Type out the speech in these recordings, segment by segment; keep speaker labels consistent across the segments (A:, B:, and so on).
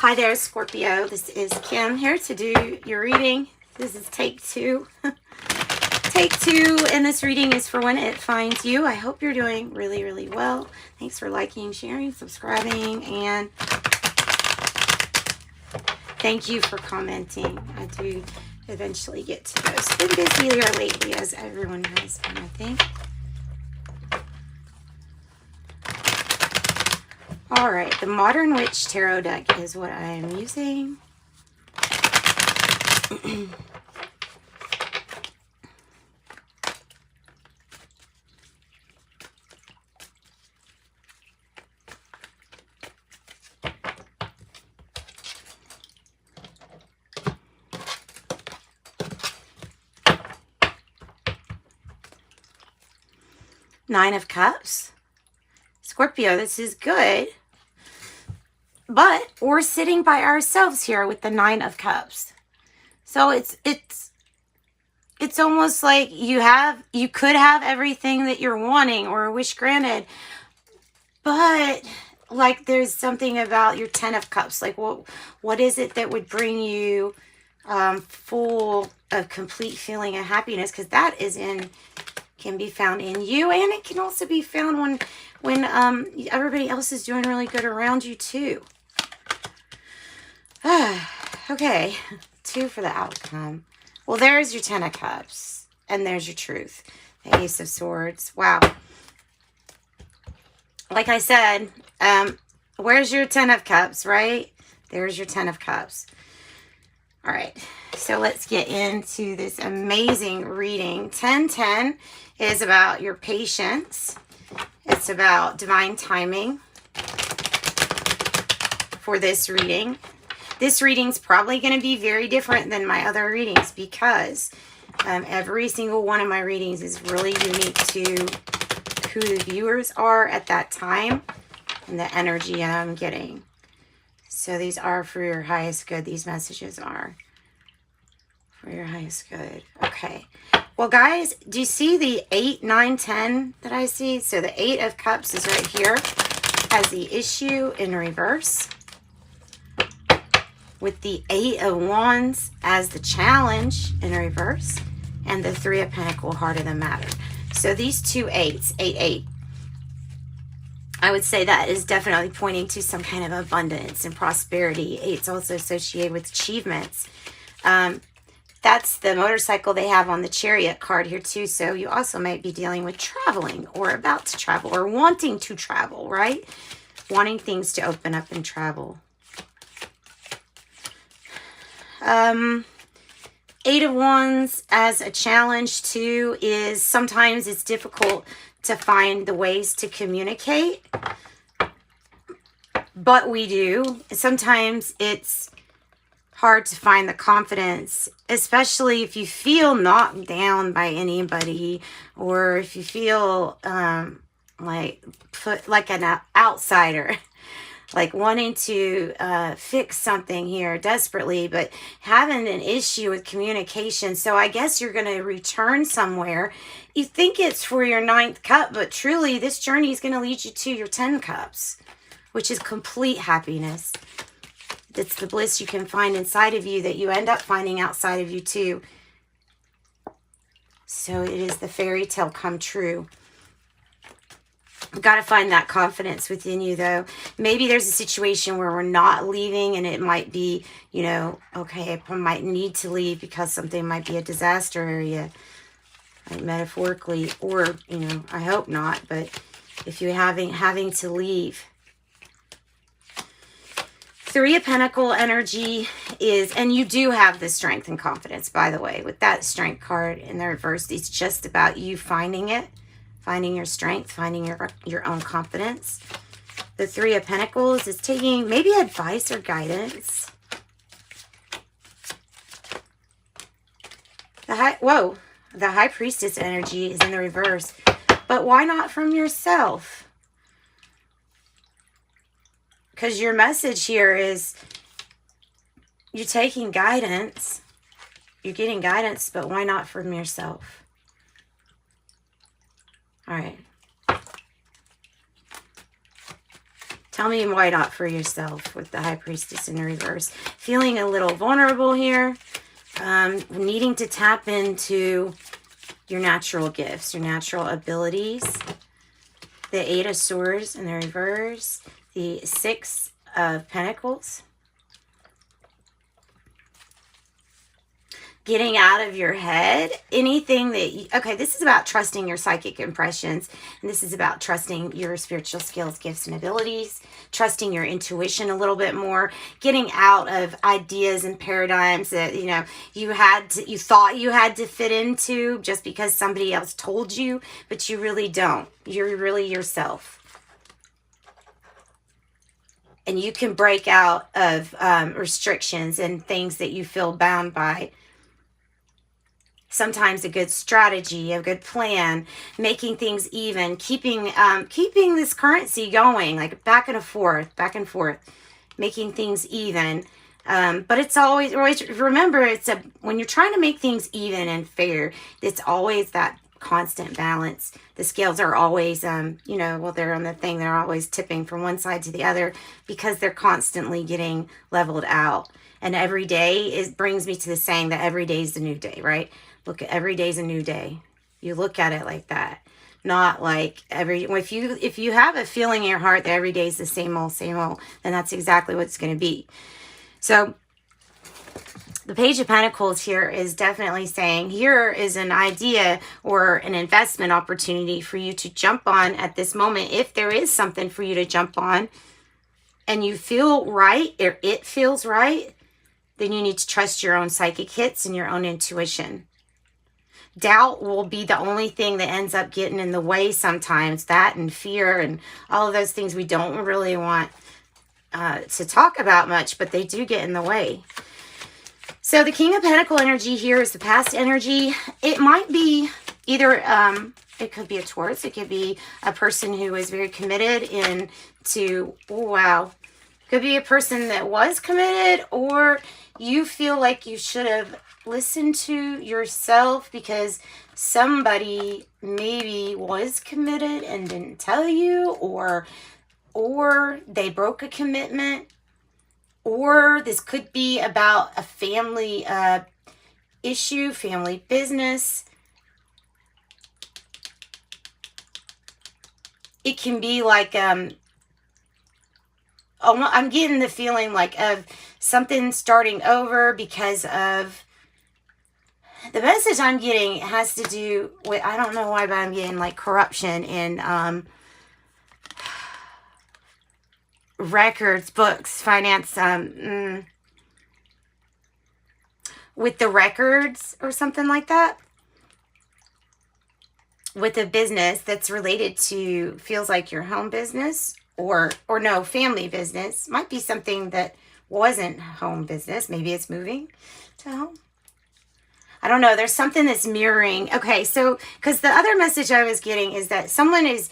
A: Hi there, Scorpio. This is Kim here to do your reading. This is take two. Take two, and this reading is for when it finds you. I hope you're doing really, really well. Thanks for liking, sharing, subscribing, and thank you for commenting. I do eventually get to those. Been busy here lately, as everyone has been, I think. All right, the Modern Witch Tarot deck is what I am using. Nine of Cups. Scorpio, this is good. But we're sitting by ourselves here with the Nine of Cups. So it's almost like you could have everything that you're wanting or a wish granted. But like there's something about your Ten of Cups. Like what is it that would bring you full of complete feeling of happiness? Because that can be found in you, and it can also be found when everybody else is doing really good around you too. Okay, 2 for the outcome. Well, there's your Ten of Cups, and there's your truth. The Ace of Swords. Wow. Like I said, where's your Ten of Cups, right? There's your Ten of Cups. All right, so let's get into this amazing reading. 10-10 is about your patience. It's about divine timing for this reading. This reading's probably going to be very different than my other readings because every single one of my readings is really unique to who the viewers are at that time and the energy I'm getting. So these are for your highest good. These messages are for your highest good. Okay. Well, guys, do you see the 8, 9, 10 that I see? So the 8 of Cups is right here as the issue in reverse, with the 8 of Wands as the challenge in reverse, and the 3 of Pentacles, heart of the matter. So these two 8s, 8, 8, I would say that is definitely pointing to some kind of abundance and prosperity. 8's also associated with achievements. That's the motorcycle they have on the Chariot card here too. So you also might be dealing with traveling or about to travel or wanting to travel, right? Wanting things to open up and travel. 8 of Wands as a challenge too is sometimes it's difficult to find the ways to communicate, but we do. Sometimes it's hard to find the confidence, especially if you feel knocked down by anybody, or if you feel like an outsider, like wanting to fix something here desperately, but having an issue with communication. So I guess you're going to return somewhere. You think it's for your 9th cup, but truly this journey is going to lead you to your 10 cups, which is complete happiness. It's the bliss you can find inside of you that you end up finding outside of you too. So it is the fairy tale come true. You've got to find that confidence within you, though. Maybe there's a situation where we're not leaving, and it might be, you know, okay, I might need to leave because something might be a disaster area, like metaphorically, or, you know, I hope not, but if you're having to leave. 3 of Pentacles energy is, and you do have the strength and confidence, by the way, with that strength card in the reverse. It's just about you finding it, finding your strength, finding your own confidence. The 3 of Pentacles is taking maybe advice or guidance. The High Priestess energy is in the reverse, but why not from yourself? Because your message here is you're taking guidance. You're getting guidance, but why not from yourself? All right. Tell me why not for yourself with the High Priestess in reverse. Feeling a little vulnerable here. Needing to tap into your natural gifts, your natural abilities. The Eight of Swords in the reverse. The Six of Pentacles. Getting out of your head. Anything that you, okay, this is about trusting your psychic impressions. And this is about trusting your spiritual skills, gifts, and abilities. Trusting your intuition a little bit more. Getting out of ideas and paradigms that, you know, you thought you had to fit into just because somebody else told you, but you really don't. You're really yourself. And you can break out of restrictions and things that you feel bound by. Sometimes a good strategy, a good plan, making things even, keeping this currency going, like back and forth, making things even. But it's always remember, when you're trying to make things even and fair, it's always that constant balance. The scales are always, you know, well, they're on the thing, they're always tipping from one side to the other because they're constantly getting leveled out. And every day brings me to the saying that every day is a new day, right? Look, every day's a new day. You look at it like that. Not like if you have a feeling in your heart that every day is the same old, then that's exactly what it's going to be. So the Page of Pentacles here is definitely saying here is an idea or an investment opportunity for you to jump on at this moment. If there is something for you to jump on and you feel right, or it feels right, then you need to trust your own psychic hits and your own intuition. Doubt will be the only thing that ends up getting in the way sometimes. That and fear and all of those things we don't really want to talk about much, but they do get in the way. So the King of Pentacle energy here is the past energy. It might be either, it could be a Taurus. It could be a person who is very committed into, oh, wow. Could be a person that was committed, or you feel like you should have listened to yourself because somebody maybe was committed and didn't tell you, or they broke a commitment, or this could be about a family issue, family business. It can be like I'm getting the feeling like of something starting over because of the message I'm getting has to do with, I don't know why, but I'm getting like corruption in records, books, finance, with the records or something like that. With a business that's related to, feels like your home business or no, family business. Might be something that wasn't home business. Maybe it's moving to home. I don't know. There's something that's mirroring. Okay, so because the other message I was getting is that someone is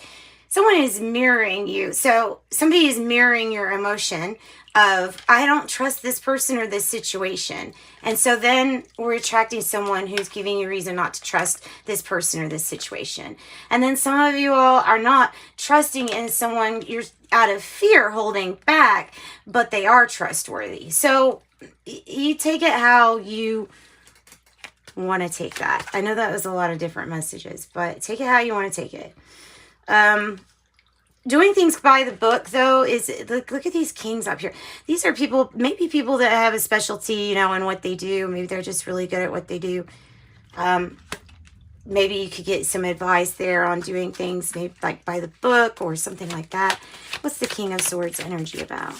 A: mirroring you. So somebody is mirroring your emotion of, I don't trust this person or this situation. And so then we're attracting someone who's giving you reason not to trust this person or this situation. And then some of you all are not trusting in someone, you're out of fear holding back, but they are trustworthy. So you take it how you want to take that. I know that was a lot of different messages, but take it how you want to take it. Doing things by the book, though, is, look at these kings up here. These are people, maybe people that have a specialty, you know, in what they do. Maybe they're just really good at what they do. Maybe you could get some advice there on doing things, maybe like by the book or something like that. What's the King of Swords energy about?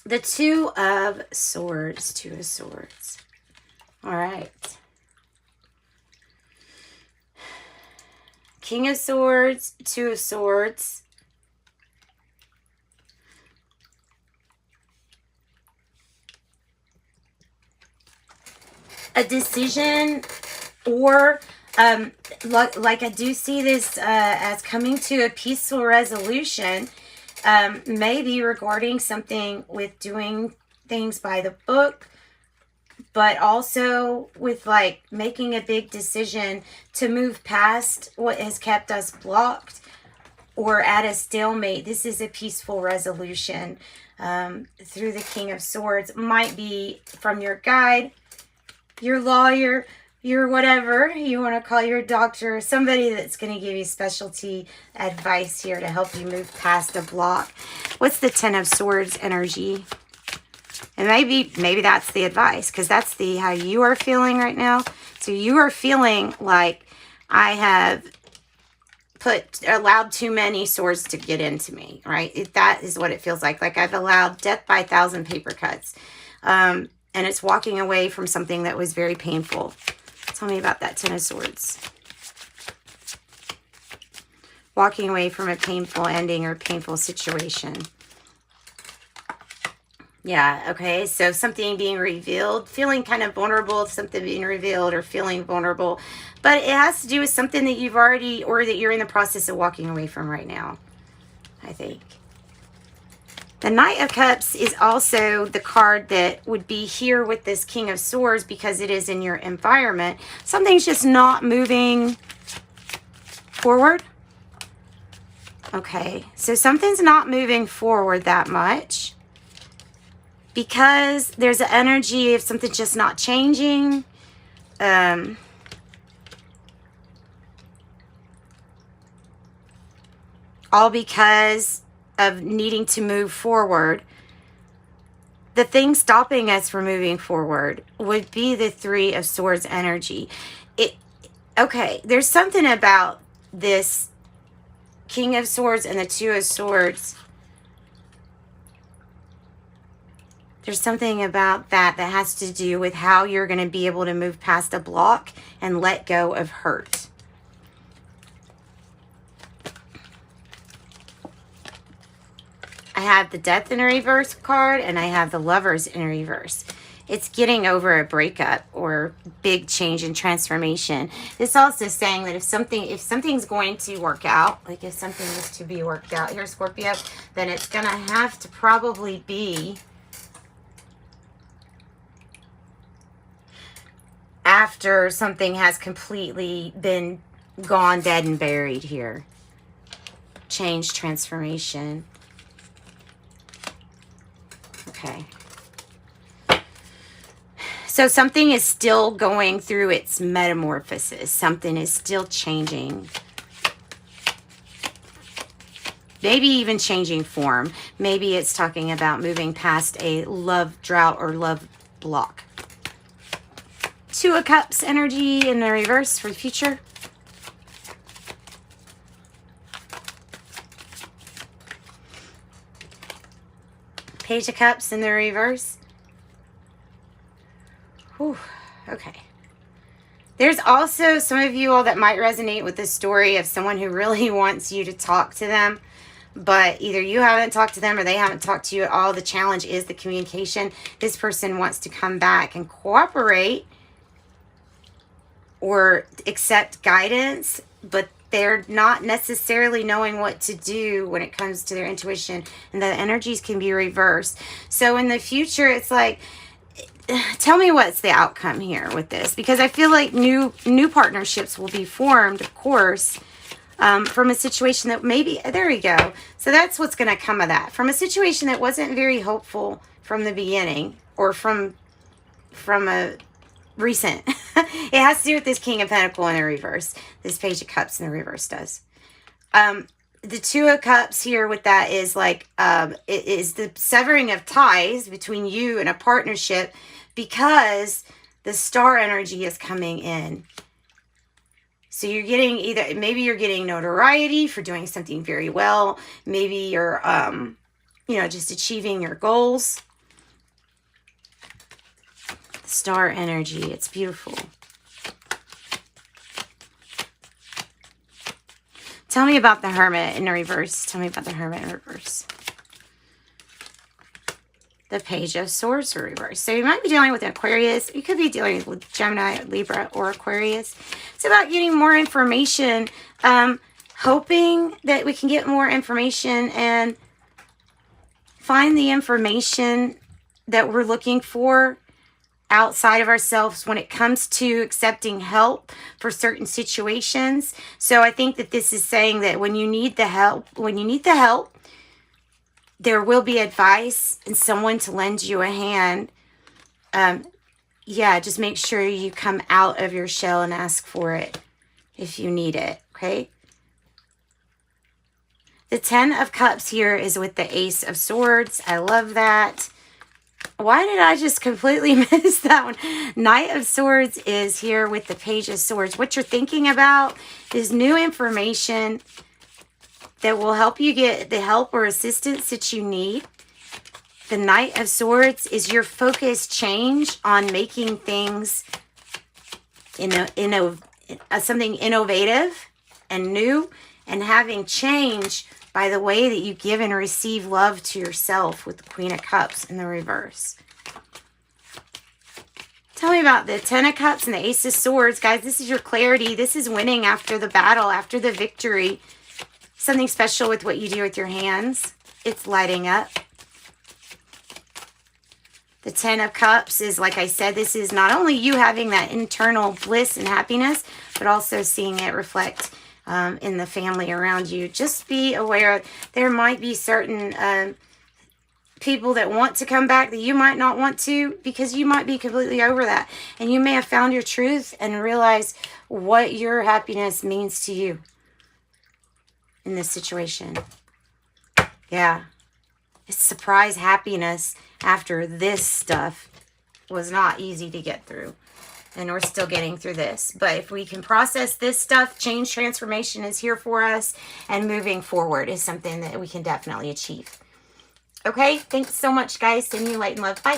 A: The Two of Swords. Two of Swords. All right. King of Swords, Two of Swords. A decision, or like I do see this as coming to a peaceful resolution, maybe regarding something with doing things by the book, but also with like making a big decision to move past what has kept us blocked, or at a stalemate. This is a peaceful resolution through the King of Swords. Might be from your guide, your lawyer, your whatever you want to call your doctor, somebody that's going to give you specialty advice here to help you move past a block. What's the Ten of Swords energy? And maybe that's the advice, because that's how you are feeling right now. So you are feeling like I have allowed too many swords to get into me, right? That is what it feels like. Like I've allowed death by 1,000 paper cuts. And it's walking away from something that was very painful. Tell me about that Ten of Swords. Walking away from a painful ending or painful situation. Yeah, okay, so something being revealed, feeling kind of vulnerable, something being revealed or feeling vulnerable. But it has to do with something that you've already, or that you're in the process of walking away from right now, I think. The Knight of Cups is also the card that would be here with this King of Swords because it is in your environment. Something's just not moving forward. Okay, so something's not moving forward that much, because there's an energy of something just not changing. All because of needing to move forward. The thing stopping us from moving forward would be the Three of Swords energy. Okay, there's something about this King of Swords and the Two of Swords. There's something about that has to do with how you're going to be able to move past a block and let go of hurt. I have the Death in a reverse card, and I have the Lovers in a reverse. It's getting over a breakup or big change and transformation. This also saying that if something's going to work out, like if something is to be worked out here, Scorpio, then it's going to have to probably be after something has completely been gone, dead, and buried here. Change, transformation. Okay. So something is still going through its metamorphosis. Something is still changing. Maybe even changing form. Maybe it's talking about moving past a love drought or love block. Two of Cups energy in the reverse for the future. Page of Cups in the reverse. Whew, okay. There's also some of you all that might resonate with this story of someone who really wants you to talk to them, but either you haven't talked to them or they haven't talked to you at all. The challenge is the communication. This person wants to come back and cooperate or accept guidance, but they're not necessarily knowing what to do when it comes to their intuition, and the energies can be reversed. So in the future, it's like, tell me what's the outcome here with this, because I feel like new partnerships will be formed, of course, from a situation that maybe, there we go. So that's what's going to come of that. From a situation that wasn't very hopeful from the beginning, or from a recent. It has to do with this King of Pentacles in the reverse. This Page of Cups in the reverse does. The Two of Cups here with that is like, it is the severing of ties between you and a partnership, because the star energy is coming in. So you're getting maybe you're getting notoriety for doing something very well. Maybe you're, just achieving your goals. Star energy, it's beautiful. Tell me about the Hermit in the reverse. Tell me about the Hermit in reverse. The Page of Swords in reverse. So you might be dealing with Aquarius. You could be dealing with Gemini, Libra, or Aquarius. It's about getting more information, hoping that we can get more information and find the information that we're looking for outside of ourselves when it comes to accepting help for certain situations. So I think that this is saying that when you need the help, there will be advice and someone to lend you a hand. Yeah, just make sure you come out of your shell and ask for it if you need it, okay? The 10 of Cups here is with the Ace of Swords. I love that. Why did I just completely miss that one? Knight of Swords is here with the Page of Swords. What you're thinking about is new information that will help you get the help or assistance that you need. The Knight of Swords is your focus change on making things something innovative and new, and having change by the way that you give and receive love to yourself with the Queen of Cups in the reverse. Tell me about the 10 of Cups and the Ace of Swords. Guys, this is your clarity. This is winning after the battle, after the victory. Something special with what you do with your hands. It's lighting up. The 10 of Cups is, like I said, this is not only you having that internal bliss and happiness, but also seeing it reflect in the family around you. Just be aware there might be certain people that want to come back that you might not want to, because you might be completely over that. And you may have found your truth and realize what your happiness means to you in this situation. Yeah. It's surprise happiness after this stuff was not easy to get through. And we're still getting through this. But if we can process this stuff, change, transformation is here for us. And moving forward is something that we can definitely achieve. Okay? Thanks so much, guys. Send you light and love. Bye.